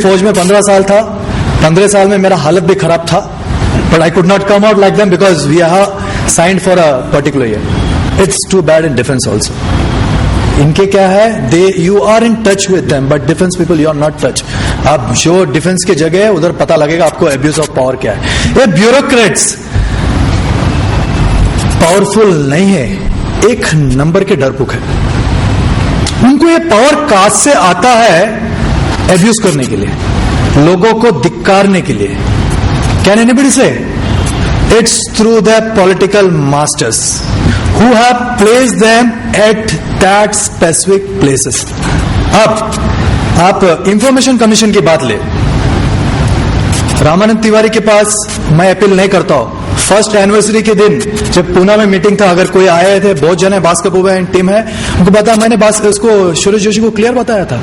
फौज में 15 साल था, 15 साल में मेरा हालत भी खराब था, but I could not come out like them because we are signed for a particular year. It's too bad in defence also. इनके क्या है, you are in touch with them, but defence people you are not touch. अब जो defence की जगह है उधर पता लगेगा आपको एब्यूज ऑफ पावर क्या है. ये ब्यूरोक्रेट्स पावरफुल नहीं है, एक नंबर के डरपोक है. उनको ये पावर कास्ट से आता है एब्यूज करने के लिए, लोगों को धिक्कारने के लिए. कैन एनीबडी से? It's through the political masters who have placed them at that specific places. अब आप इंफॉर्मेशन कमीशन की बात ले. रामानंद तिवारी के पास मैं अपील नहीं करता हूं. फर्स्ट एनिवर्सरी के दिन जब पूना में मीटिंग था, अगर कोई आए थे, बहुत जन है, भास्कर बुबा एंड टीम है, उनको बता, मैंने उसको सुरेश जोशी को क्लियर बताया था,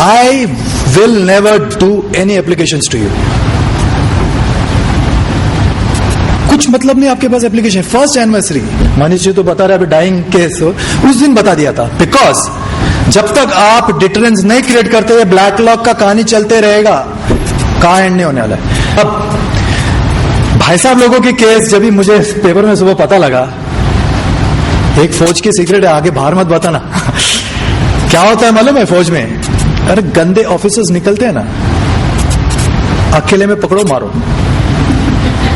I will never do any applications to you. कुछ मतलब नहीं आपके पास application. First anniversary Manish ji तो बता रहे अभी डाइंग केस हो, उस दिन बता दिया था. बिकॉज जब तक आप डिटरेंस नहीं क्रिएट करते हुए ब्लैक लॉक का कहानी चलते रहेगा, कहां एंड नहीं होने वाला है. अब भाई साहब लोगों की केस जब भी मुझे पेपर में सुबह पता लगा, एक फौज की सीक्रेट है, आगे बाहर मत बताना. क्या होता है मालूम है फौज में? अरे गंदे ऑफिसर्स निकलते हैं ना, अकेले में पकड़ो मारो.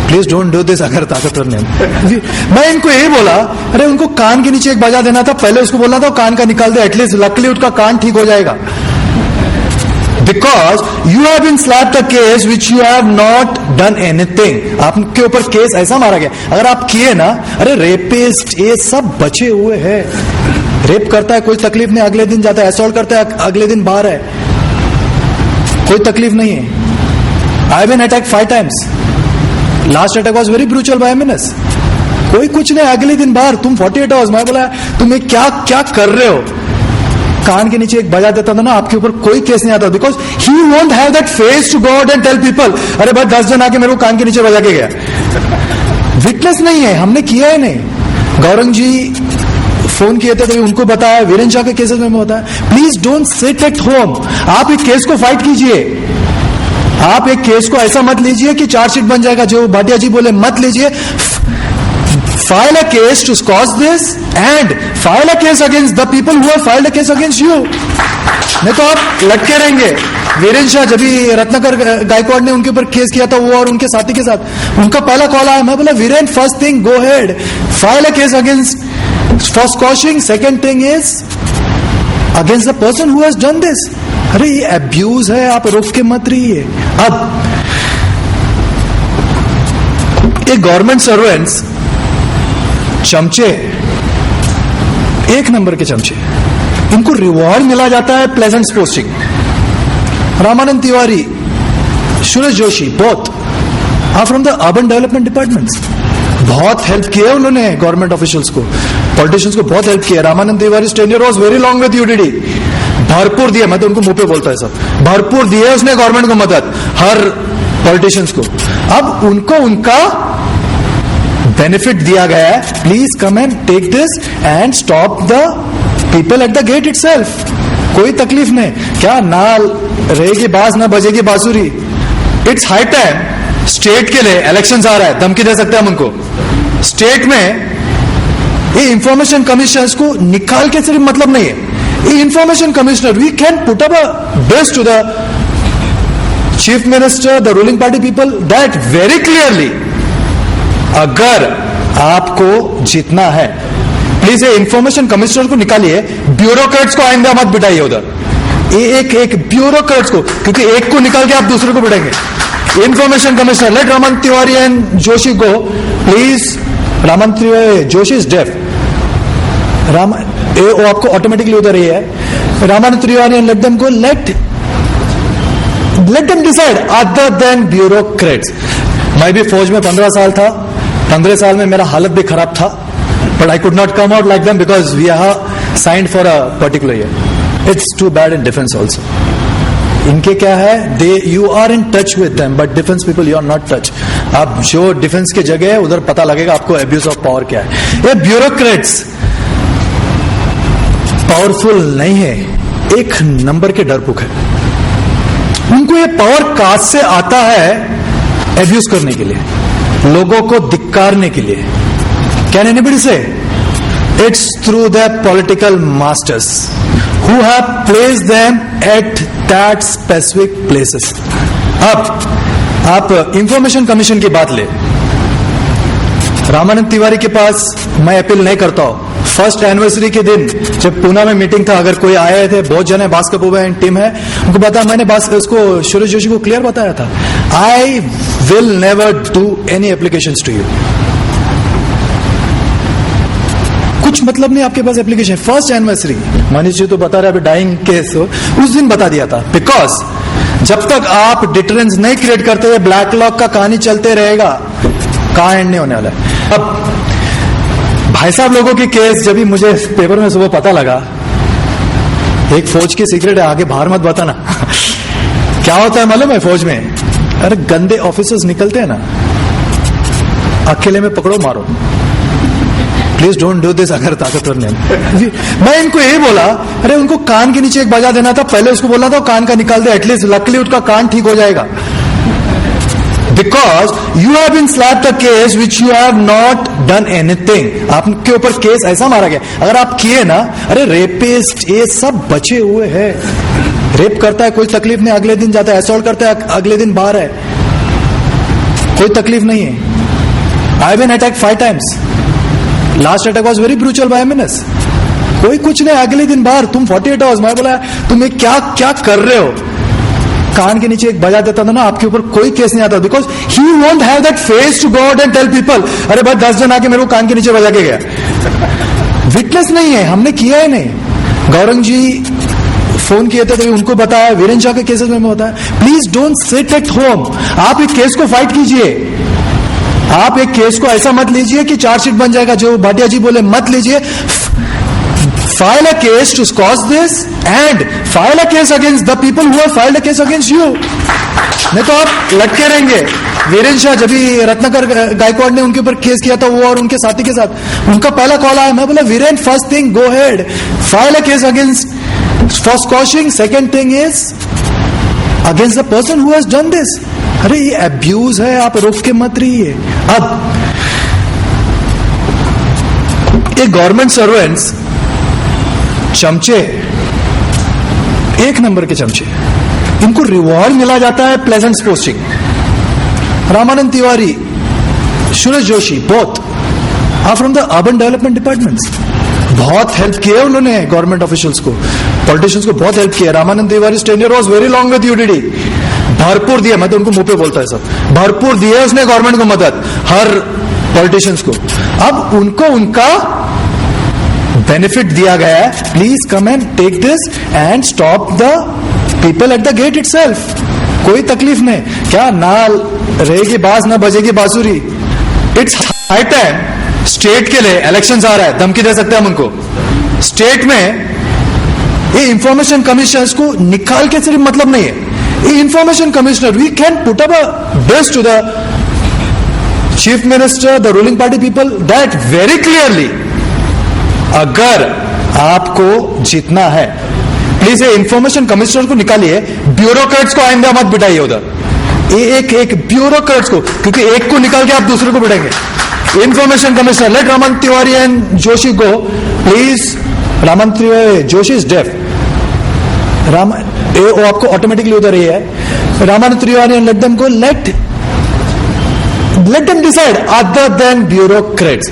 Please don't do this. अगर ताकतवर नहीं, मैं इनको यही बोला, अरे उनको कान के नीचे एक बजा देना था, पहले उसको बोलना था कान का निकाल दे, एटलीस्ट लकली उसका कान ठीक हो जाएगा. Because you have been slapped the case which you have not done anything. आपके ऊपर केस ऐसा मारा गया, अगर आप किए ना, अरे रेपिस्ट ये सब बचे हुए हैं. रेप करता है कोई तकलीफ नहीं, अगले दिन जाता है. असॉल्ट करता है अगले दिन बाहर है, कोई तकलीफ नहीं है. I have been attacked 5 times. Last attack was very brutal by MNS. कोई कुछ नहीं, अगले दिन बाहर. तुम 48 आवर्स. मैं बोला तुम्हें क्या क्या कर रहे हो. कान के नीचे एक बजा देता था ना, आपके ऊपर कोई केस नहीं आता. Because he won't have that face to go out and tell people, अरे भाई 10 जन आके मेरे को कान के नीचे बजा के गया. विटनेस नहीं है, हमने किया ही नहीं. गौरंग जी फोन किए थे तो उनको बताया, वीरेंद्र शाह के केसेस में बताया. Please don't sit at home. आप एक केस को फाइट कीजिए. आप एक केस को ऐसा मत लीजिए कि चार्जशीट बन जाएगा, जो भाटिया जी बोले मत लीजिए. File a case to cause this and file a case against the people who have filed a case against you. नहीं तो आप लटके रहेंगे. वीरेंद्र शाह जब भी रत्नाकर गायकवाड़ ने उनके ऊपर केस किया था, वो और उनके साथी के साथ, उनका पहला कॉल आया. मैं बोला Virendra, first thing go head, file a case against for scotching. Second thing is against the person who has done this. अरे ये अब्यूज है, आप रोक के मत रहिए. अब ये गवर्नमेंट सर्वेंट्स चमचे, एक नंबर के चमचे, इनको रिवॉर्ड मिला जाता है pleasant posting. Ramanand Tiwari, Suresh Joshi, both are from the urban development departments. बहुत हेल्प किया उन्होंने गवर्नमेंट ऑफिशियल्स को, पॉलिटिशियंस को बहुत हेल्प किया. Ramanand Tiwari tenure was very long with UDD. भरपूर दिए, मैं तो उनको मुंह पे बोलता है सब, भरपूर दिए उसने गवर्नमेंट को मदद, हर पॉलिटिशियंस को. अब उनको उनका बेनिफिट दिया गया है. Please come and take this and stop the people at the gate itself. कोई तकलीफ नहीं. क्या ना रहेगी बास ना बजेगी बांसुरी. It's high time. स्टेट के लिए इलेक्शंस आ रहा है, धमकी दे सकते हैं हम उनको. स्टेट में ये इंफॉर्मेशन कमीशन को निकाल के सिर्फ मतलब नहीं है. Information Commissioner, we can put up a best to the Chief Minister, the ruling party people, that very clearly, अगर आपको जीतना है, प्लीज ये इंफॉर्मेशन कमिश्नर को निकालिए. ब्यूरोक्रेट्स को आइंदा मत बिठाइए उधर. एक ब्यूरोक्रेट्स को, क्योंकि एक को निकाल के आप दूसरे को बिठाएंगे. Information commissioner, let Ramanand Tiwari and Joshi go. Please, Ramanand Tiwari, Joshi is deaf. वो आपको ऑटोमेटिकली उधर ही है. Ramanand Tiwari and let them go. Let them decide other than bureaucrats. मैं भी फौज में 15 साल था, 15 साल में मेरा हालत भी खराब था, but I could not come out like them because we are signed for a particular year. It's too bad in defence also. इनके क्या है, you are in touch with them, but defence people you are not touch. अब जो defence की जगह है उधर पता लगेगा आपको एब्यूज ऑफ पावर क्या है. ये ब्यूरोक्रेट्स पावरफुल नहीं है, एक नंबर के डरपोक है. उनको ये पावर कास्ट से आता है एब्यूज करने के लिए, लोगों को धिक्कारने के लिए। कैन एनीबडी से? It's through the political masters who have placed them at that specific places. अब आप इंफॉर्मेशन कमीशन की बात ले, रामानंद तिवारी के पास मैं अपील नहीं करता हूं। फर्स्ट एनिवर्सरी के दिन जब पूना में मीटिंग था, अगर कोई आए थे, बहुत जन है, भास्कर बुबा एंड टीम है, उनको बता, मैंने उसको सुरेश जोशी को क्लियर बताया था, I will never do any applications to you. कुछ मतलब नहीं आपके पास application. First anniversary Manish ji तो बता रहे अभी डाइंग केस हो, उस दिन बता दिया था, बिकॉज जब तक आप डिटरेंस नहीं क्रिएट करते हुए ब्लैक लॉक का कहानी चलते रहेगा, कहां एंड नहीं होने वाला है। अब भाई साहब लोगों की केस जब भी मुझे पेपर में सुबह पता लगा, एक फौज की सीक्रेट है, आगे बाहर मत बताना क्या होता है मालूम है फौज में? अरे गंदे ऑफिसर्स निकलते हैं ना, अकेले में पकड़ो मारो। प्लीज डोंट डू दिस अगर ताकतवर नहीं। मैं इनको यही बोला, अरे उनको कान के नीचे एक बजा देना था, पहले उसको बोलना था कान का निकाल दे, एटलीस्ट लकली उसका कान ठीक हो जाएगा। Because you have been slapped a case which you have not done anything. आपके ऊपर केस ऐसा मारा गया, अगर आप किए ना, अरे रेपिस्ट ये सब बचे हुए हैं। रेप करता है कोई तकलीफ नहीं, अगले दिन जाता है, असॉल्ट करता है अगले दिन बाहर है, कोई तकलीफ नहीं है। I been attack 5 times. Last attack was very brutal by MNS. कोई कुछ नहीं, अगले दिन बाहर। तुम 48 hours, मैं बोला तुम्हें क्या क्या कर रहे हो? कान के नीचे एक बजा देता था ना, आपके ऊपर कोई केस नहीं आता, because he won't have that face to go out and tell people, अरे भाई 10 जन आके मेरे को कान के नीचे बजा के गया। विटनेस नहीं है, हमने किया ही नहीं। गौरंग जी फोन किए थे तो उनको बताया, वीरेंद्र शाह के केसेस में बताया, please don't sit at home. आप एक केस को फाइट कीजिए, आप एक केस को ऐसा मत लीजिए कि चार्जशीट बन जाएगा, जो भाटिया जी बोले मत लीजिए। File a case to cause this and file a case against the people who have filed a case against you. नहीं तो आप लटके रहेंगे। वीरेंद्र शाह जब भी रत्नाकर गायकवाड़ ने उनके ऊपर केस किया था, वो और उनके साथी के साथ, उनका पहला कॉल आया, मैं बोला Virendra, first thing go head file a case against for squashing, second thing is against the person who has done this. अरे ये अब्यूज है, आप रोक के मत रहिए। अब ये गवर्नमेंट सर्वेंट्स चमचे, 1 नंबर के चमचे, इनको रिवॉर्ड मिला जाता है pleasant posting. Ramanand Tiwari, Suresh Joshi, both are from the urban development departments. बहुत हेल्प किया उन्होंने गवर्नमेंट ऑफिशियल्स को, पॉलिटिशियंस को बहुत हेल्प किया। Ramanand Tiwari tenure was very long with UDD, भरपूर दिया, मैं तो उनको मुंह पे बोलता है सब, भरपूर दिए उसने गवर्नमेंट को मदद, हर पॉलिटिशियंस को। अब उनको उनका बेनिफिट दिया गया है, please come and take this and stop the people at the gate itself. कोई तकलीफ नहीं, क्या ना रहेगी बाज ना बजेगी बांसुरी। इट्स हाई टाइम, स्टेट के लिए इलेक्शंस आ रहा है, धमकी दे सकते हैं हम उनको। स्टेट में ये इंफॉर्मेशन कमिश्नर को निकाल के सिर्फ मतलब नहीं है, ये information commissioner we can put up a bill to the chief minister, the ruling party people, that very clearly अगर आपको जीतना है, प्लीज ये इंफॉर्मेशन कमिश्नर को निकालिए, ब्यूरोक्रेट्स को आइंदा मत बिठाइए उधर। एक ब्यूरोक्रेट्स को, क्योंकि एक को निकाल के आप दूसरे को बिठाएंगे। Information commissioner, let Ramanand Tiwari and Joshi go, please. Ramanand Tiwari, Joshi is deaf, वो आपको ऑटोमेटिकली उधर ही है। Ramanand Tiwari and let them go, let them decide other than bureaucrats.